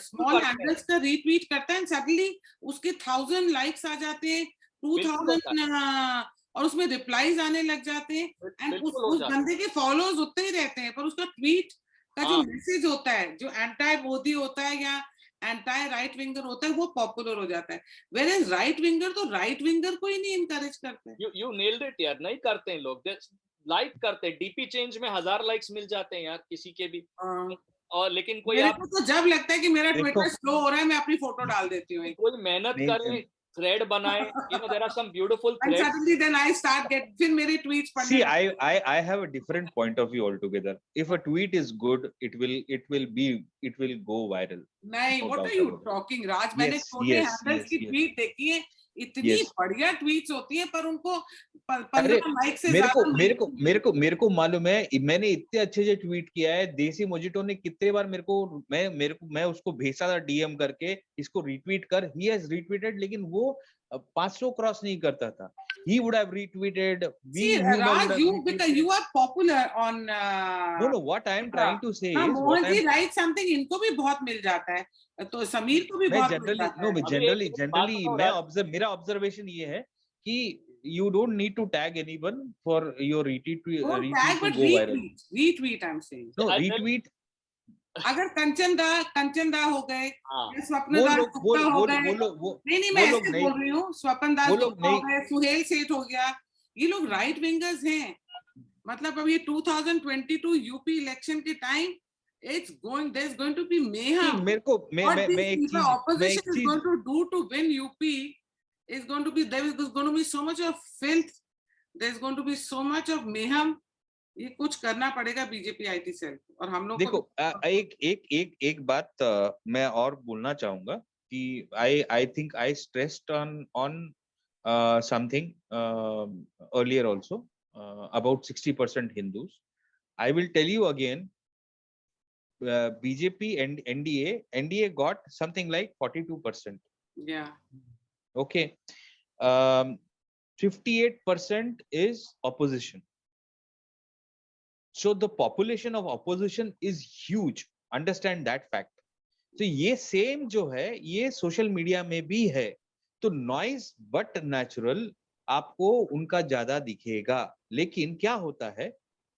small handles का retweet करता है, suddenly उसके 1000 likes आ जाते हैं, 2000 और उसमें रिप्लाईज आने लग जाते हैं, एंड उस बंदे के फॉलोअर्स उतने ही रहते हैं, पर उसका ट्वीट का जो मैसेज होता है, जो एंटी मोदी होता है या एंटी राइट विंगर होता है, वो पॉपुलर हो जाता है. वेयर एज राइट विंगर तो राइट विंगर को ही नहीं इनकरेज करते. यू नेल्ड इट यार. नहीं करते हैं लोग, लाइक करते हैं. डीपी चेंज में 1000 लाइक्स मिल जाते हैं यार किसी के भी. और लेकिन कोई मेरे को तो जब लगता है कि मेरा ट्विटर स्लो हो रहा है, मैं अपनी फोटो डाल देती हूँ. कोई मेहनत करे, थ्रेड बनाए, you know, there are some beautiful threads. And suddenly then I start फिर मेरे tweets पढ़ने. See, I have a different point of view altogether. If a tweet is good, it will go viral. नहीं, what are you talking, Raj? मैंने छोटे handles की tweet देखी है, इतनी बढ़िया ट्वीट्स होती है, पर उनको 15 लाइक से ज्यादा. मेरे को मालूम है, मैंने इतने अच्छे ट्वीट किया है. देसी मोजिटो ने कितने बार मैं उसको भेजा था डीएम करके, इसको रीट्वीट कर. ही हैज रीट्वीटेड, लेकिन वो 500 क्रॉस नहीं करता था. He would have retweeted. Raj, because you are popular on. No. What I am trying to say is, Mohan ji write something, इनको भी बहुत मिल जाता है, तो समीर को भी बहुत मिल जाता है. जनरली मेरा ऑब्जर्वेशन ये है कि you don't need to tag anyone for your retweet to go viral. Retweet, I'm saying. No, retweet. अगर कंचन दा हो गए, स्वप्न दास गुप्ता हो गए, नहीं मैं ऐसे बोल रही हूँ, स्वप्न दास गुप्ता हो गए, सुहेल सेठ हो गया, ये लोग राइट विंगर्स हैं. मतलब अब ये 2022 यूपी इलेक्शन के time, there's going to be mayhem. What the opposition is going to do to win UP is going to be, there is going to be so much of filth, there's going to be so much of mayhem. ये कुछ करना पड़ेगा BJP IT cell. और हम लोग देखो, एक बात मैं और बोलना चाहूंगा कि I think I stressed on something earlier also about 60% Hindus. I will tell you again, BJP and NDA got something like 42%. Yeah. Okay. 58% is opposition. So the population of opposition is huge. Understand that fact. तो ये same जो है, ये social media में भी है. तो noise but natural आपको उनका ज्यादा दिखेगा. लेकिन क्या होता है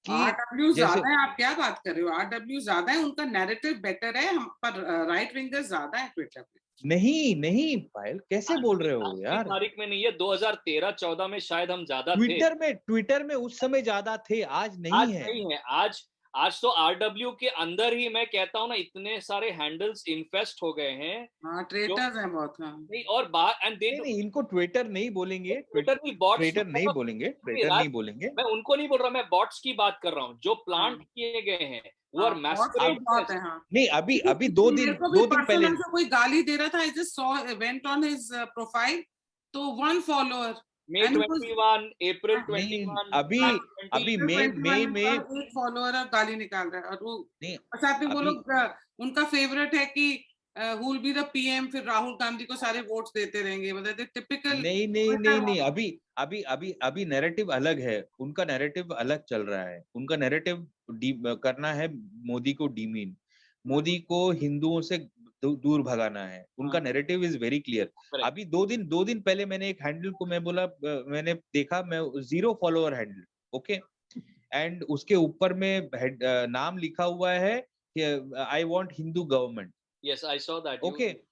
कि RW ज्यादा है. आप क्या बात कर रहे हो? RW ज्यादा है, उनका नैरेटिव बेटर है, हम पर राइट विंगर्स ज्यादा है ट्विटर पे. नहीं पायल, कैसे बोल रहे हो यार? तारीख में नहीं है, 2013-14 में शायद हम ज्यादा थे. ट्विटर में उस समय ज्यादा थे, आज नहीं है. आज तो RW के अंदर ही मैं कहता हूँ ना, इतने सारे हैंडल्स इन्फेस्ट हो गए हैं. हाँ, ट्रेटर्स हैं बहुत. नहीं, और नहीं, इनको ट्विटर नहीं बोलेंगे, ट्विटर नहीं बोलेंगे. मैं उनको नहीं बोल रहा, मैं बॉट्स की बात कर रहा हूँ जो प्लांट किए गए हैं. वो और नहीं, अभी दो दिन पहले कोई गाली दे रहा था. I just saw, went on his profile, तो 1 follower. May 21, April 21, अभी मई में 1 follower और गाली निकाल रहा है. और वो साथ में वो लोग, उनका फेवरेट है कि who will be the PM, फिर राहुल गांधी को सारे वोट्स देते रहेंगे. मतलब टिपिकल. नहीं, अभी नैरेटिव अलग है. उनका नैरेटिव अलग चल रहा है. उनका नैरेटिव करना है मोदी को डीमीन, मोदी को हिंदुओं से दूर भगाना है. उनका नैरेटिव इज वेरी क्लियर. अभी दो दिन पहले मैंने एक हैंडल को मैंने देखा, मैं 0 फॉलोअर हैंडल. ओके, एंड उसके ऊपर में नाम लिखा हुआ है कि I want Hindu government. Yes, I saw that. Okay,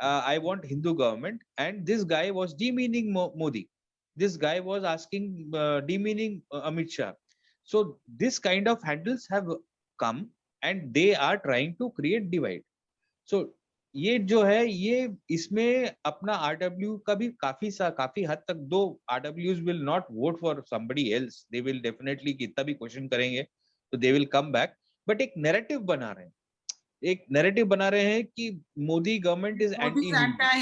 I want Hindu government, and this guy was demeaning Modi. this guy was asking demeaning Amit Shah. So this kind of handles have come and they are trying to create divide. So ये जो है ये इसमें अपना RW का भी काफी हद तक, दो RWs will not vote for somebody else, they will definitely कितना भी क्वेश्चन करेंगे तो they will come back, but एक नैरेटिव बना रहे हैं कि Modi government is anti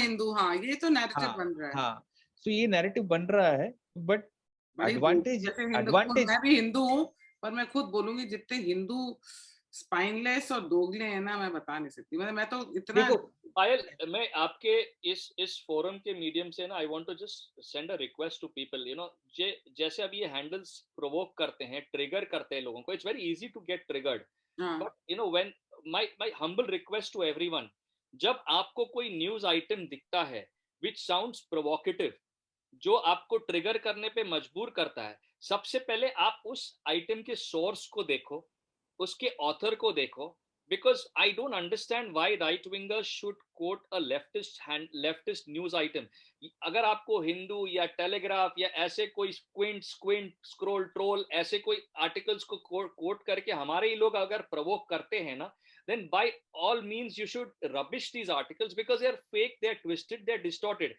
Hindu. हाँ, ये तो नैरेटिव बन रहा है। हाँ, so ये नैरेटिव बन रहा है, बट एडवांटेज मैं भी हिंदू हूँ, पर मैं खुद बोलूंगी जितने हिंदू स्पाइनलेस और दोगले हैं ना, मैं बता नहीं सकती। मैं तो इतना पायल, मैं आपके इस फोरम के मीडियम से ना, I want to just send a request to people, you know, जैसे अब ये हैंडल्स प्रोवोक करते हैं, ट्रिगर करते हैं लोगों को, it's very easy to get triggered, but you know when my humble request to everyone, जब आपको कोई न्यूज आइटम दिखता है व्हिच साउंड्स प्रोवोकेटिव, जो आपको ट्रिगर करने पे मजबूर करता है, सबसे पहले आप उस आइटम के सोर्स को देखो, उसके ऑथर को देखो, because I don't understand why right wingers should quote a leftist news item. अगर आपको हिंदू या टेलीग्राफ या ऐसे कोई स्क्विंट स्क्रॉल ट्रोल ऐसे कोई आर्टिकल्स को कोट करके हमारे ही लोग अगर प्रोवोक करते हैं ना, then by all means you should rubbish these articles because they are fake, they are twisted, they are distorted.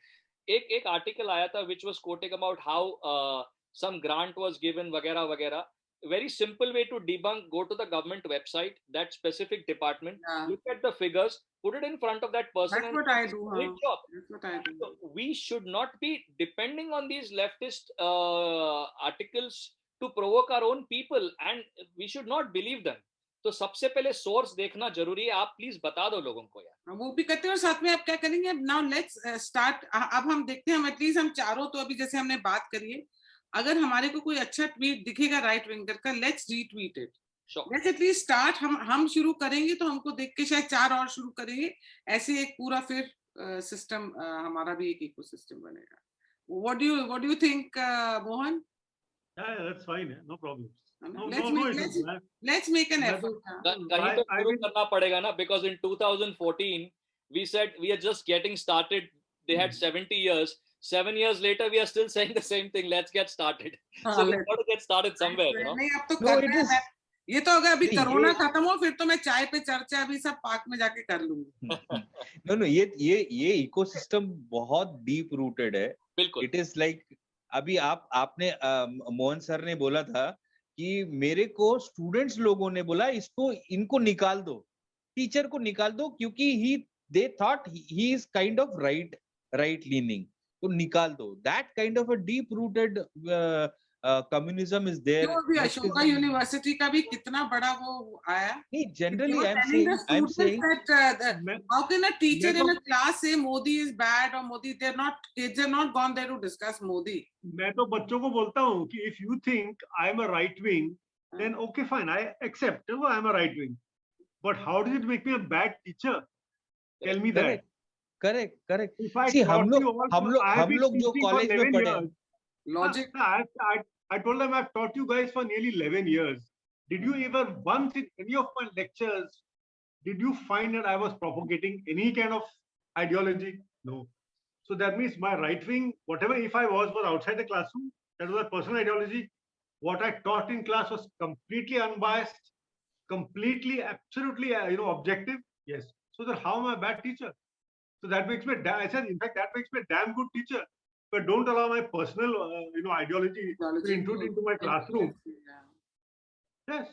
एक आर्टिकल आया था which was quoting about how some grant was given वगैरह वगैरह. Very simple way to debunk: go to the government website, that specific department, look at the figures, put it in front of that person. That's what I do. Great job. That's what I do. So we should not be depending on these leftist articles to provoke our own people, and we should not believe them. तो सबसे पहले source देखना जरूरी है। आप please बता दो लोगों को यार। वो भी करते हैं, और साथ में आप क्या करेंगे? अब नाउ लेट्स स्टार्ट। अब हम देखते हैं, हम एटलीस्ट हम चारों, तो अभी जैसे हमने बात करी है, अगर हमारे को कोई अच्छा ट्वीट दिखेगा राइट विंगर का, let's retweet it, let's at least start. हम शुरू करेंगे तो हमको देख के शायद 4 और शुरू करेंगे, ऐसे एक पूरा फिर सिस्टम हमारा भी एक इकोसिस्टम बनेगा। What do you think Mohan? Yeah, that's fine, no problem. Let's make an effort. कहीं तो शुरू करना पड़ेगा ना, because in 2014 we said we are just getting started, they had 70 years, 7 years later we are still saying the same thing, let's get started. So we got to get started somewhere, you know. नहीं, अब तो कर रहे हैं। ये तो अगर अभी कोरोना खत्म हो, फिर तो मैं चाय पे चर्चा अभी सब पार्क में जाके कर लूंगी। नो ये इकोसिस्टम बहुत डीप रूटेड है। बिल्कुल। इट इज लाइक, अभी आपने मोहन सर ने बोला था कि मेरे को स्टूडेंट्स लोगों ने बोला इनको निकाल दो, टीचर को निकाल दो, क्योंकि they thought he is kind of right leaning, तो निकाल दो। That kind of a deep rooted communism is there. Ashoka university का भी कितना बड़ा वो आया। नहीं, generally I am saying how can a teacher in a class say Modi is bad or Modi, kids are not gone there to discuss Modi. मैं तो बच्चों को बोलता हूँ कि if you think I am a right wing, then okay fine, I accept I am a right wing, but how does it make me a bad teacher? Tell me that. Correct. See, हम लोग जो college में पढ़े, logic. I told them I've taught you guys for nearly 11 years. Did you ever once in any of my lectures did you find that I was propagating any kind of ideology? No. So that means my right wing, whatever if I was outside the classroom, that was a personal ideology. What I taught in class was completely unbiased, completely, absolutely, objective. Yes. So then how am I a bad teacher? So that makes me, I said, in fact, that makes me a damn good teacher. But don't allow my personal, ideology to intrude into my classroom. Yes.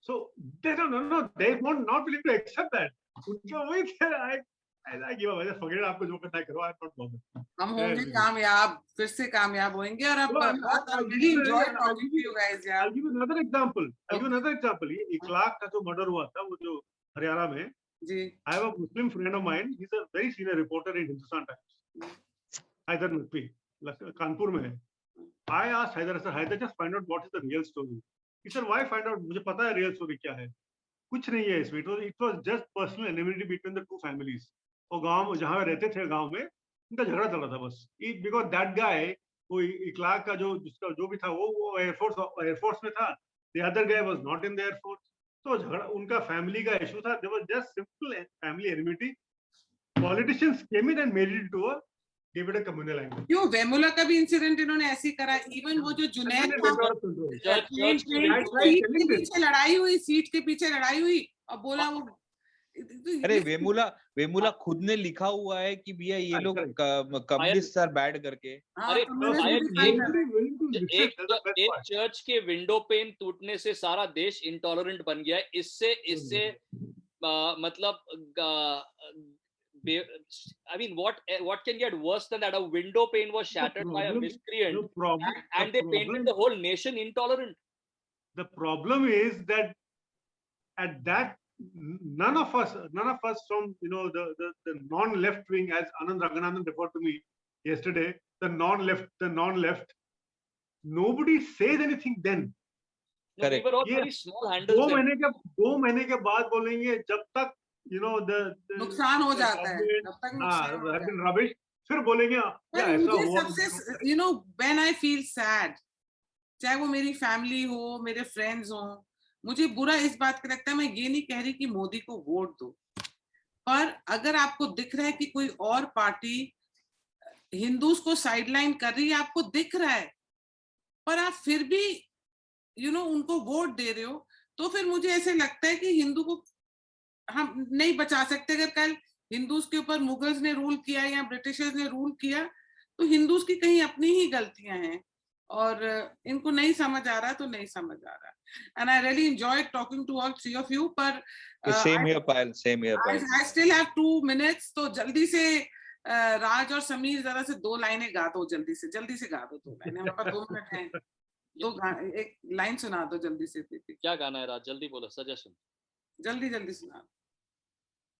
So they don't know. They won't not willing to accept that. I give up. I just forget आपको जो करना है करो. I'm not bothered. हम होंगे कामयाब, फिर से कामयाब होंगे, और अब I really enjoy talking to you guys. यार. I'll give you another example. ये इखलाक का जो मर्डर हुआ था, वो जो हरियाणा में. जी. I have a Muslim friend of mine. He's a very senior reporter in Hindustan Times. Hyder Naqvi, Kanpur में है. I asked Hyder, just find out what is the real story. He said, why find out? मुझे पता है real story क्या है. कुछ नहीं है इसमें. It was just personal enmity between the two families. और गांव जहाँ रहते थे, गांव में उनका झगड़ा चल रहा था बस. Because that guy, वो इखलाक का जिसका जो भी था, वो एयरफोर्स में था. The other guy was not in the Air Force. तो झगड़ा उनका फैमिली का इशू था. There was just simple family enmity. Politicians came in and made it into a give it a communal angle. क्यों वेमुला का भी इंसिडेंट इन्होंने ऐसे ही करा. इवन वो जो जुनैद था, Church के सीट के पीछे लड़ाई हुई, सीट के पीछे लड़ाई हुई और बोला वो. अरे वेमुला खुद ने लिखा हुआ है कि भैया ये लोग कम्युनिस्ट आर बैड करके. अरे एक चर्च के विंडो पेन टूटने से सारा देश इंटॉलरेंट बन गया है. इससे मतलब I mean, what can get worse than that? A window pane was shattered by a miscreant, and they painted the whole nation intolerant. The problem is that at that, none of us from the non-left wing, as Anand Raghunathan referred to me yesterday, the non-left, nobody says anything then. No, we were all very small handles. 2 महीने के बाद बोलेंगे, जब तक the नुकसान हो जाता है, तब तक नुकसान rubbish, फिर बोलेंगे मुझे सबसे when I feel sad, चाहे वो मेरी फैमिली हो, मेरे फ्रेंड्स हो, मुझे बुरा इस बात का लगता है. मैं ये नहीं कह रही कि मोदी को वोट दो, पर अगर आपको दिख रहा है कि कोई और पार्टी हिंदूज को साइडलाइन कर रही है, आपको दिख रहा है, पर आप फिर भी उनको वोट दे रहे हो, तो फिर मुझे ऐसे लगता है कि हिंदू को हम नहीं बचा सकते. अगर कल हिंदूज के ऊपर मुगल्स ने रूल किया या ब्रिटिशर्स ने रूल किया, तो हिंदूज की कहीं अपनी ही गलतियां हैं और इनको नहीं समझ आ रहा, तो नहीं समझ आ रहा. And I really enjoyed talking to all three of you. पर same here, Payal. I still have 2 minutes, तो जल्दी से राज और समीर जरा से 2 लाइनें गा दो, जल्दी से गा दो 2 लाइनें. हमारे पास 2 मिनट हैं, एक लाइन सुना दो जल्दी से. क्या गाना है राज? जल्दी बोलो, सजेशन जल्दी सुना.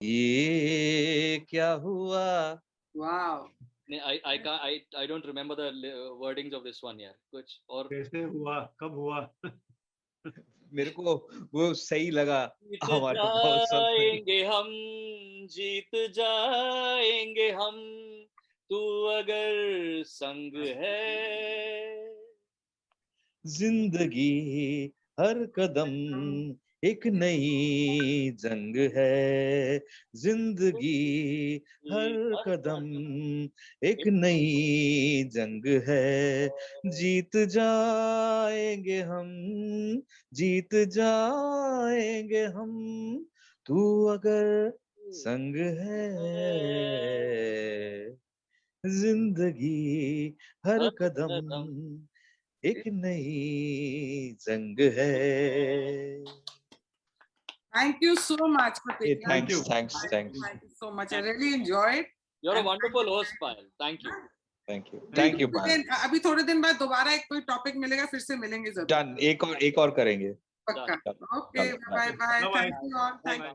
ये क्या हुआ? Wow. I don't remember the wordings of this one यार. कुछ और कैसे हुआ, कब हुआ? मेरे को वो सही लगा. हमारे जाएंगे हम, जीत जाएंगे हम, तू अगर संग है. जिंदगी हर कदम एक नई जंग है. जिंदगी हर कदम एक नई जंग है. जीत जाएंगे हम, तू अगर संग है. जिंदगी हर कदम एक नई जंग है. Thank you so much for taking. Thank you so much. I really enjoyed. You're a wonderful host, Payal. Thank you. Thank you, Payal. अभी थोड़े दिन बाद दोबारा एक कोई टॉपिक मिलेगा, फिर से मिलेंगे जरूर. Done. एक और करेंगे. पक्का. Okay. Bye. Thank you all. Thank you.